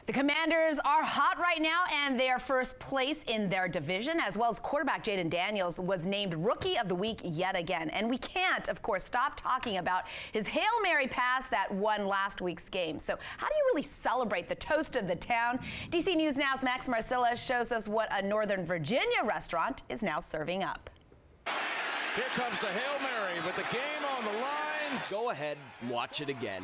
The Commanders are hot right now, and they are first place in their division, as well as quarterback Jayden Daniels was named Rookie of the Week yet again. And we can't, of course, stop talking about his Hail Mary pass that won last week's game. So how do you really celebrate the toast of the town? DC News Now's Max Marcilla shows us what a Northern Virginia restaurant is now serving up. Here comes the Hail Mary with the game on the line. Go ahead and watch it again.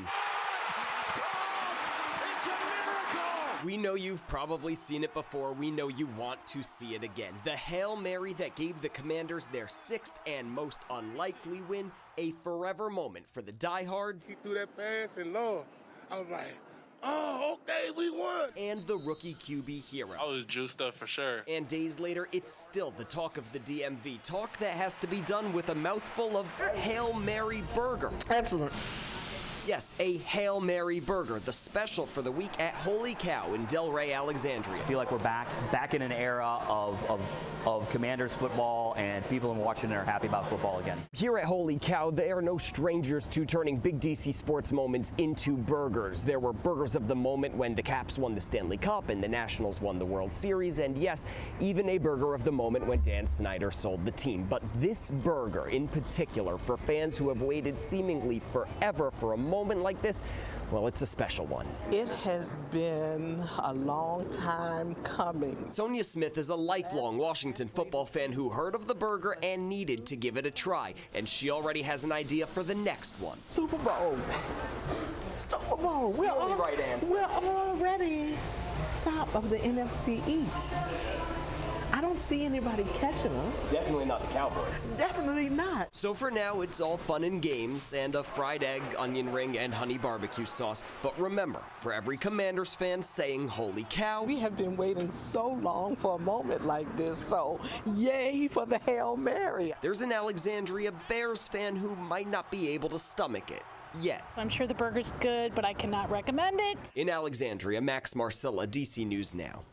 We know you've probably seen it before. We know you want to see it again. The Hail Mary that gave the Commanders their 6th and most unlikely win, a forever moment for the diehards. He threw that pass, and Lord, I was like, oh, okay, we won. And the rookie QB hero. I was juiced up for sure. And days later, it's still the talk of the DMV. Talk that has to be done with a mouthful of Hail Mary burger. Excellent. Yes, a Hail Mary burger, the special for the week at Holy Cow in Delray, Alexandria. I feel like we're back in an era of Commanders football, and people in Washington are happy about football again. Here at Holy Cow, they are no strangers to turning big DC sports moments into burgers. There were burgers of the moment when the Caps won the Stanley Cup and the Nationals won the World Series, and yes, even a burger of the moment when Dan Snyder sold the team. But this burger in particular, for fans who have waited seemingly forever for a moment like this, well, it's a special one. It has been a long time coming. Sonia Smith is a lifelong Washington football fan who heard of the burger and needed to give it a try, and she already has an idea for the next one. Super Bowl. Super Bowl. We're already top of the NFC East. I don't see anybody catching us. Definitely not the Cowboys. Definitely not. So for now, it's all fun and games and a fried egg, onion ring, and honey barbecue sauce. But remember, for every Commanders fan saying Holy Cow, We have been waiting so long for a moment like this, so yay for the Hail Mary. there's an Alexandria Bears fan who might not be able to stomach it yet. I'm sure the burger's good, but I cannot recommend it. In Alexandria, Max Marcilla, DC News Now.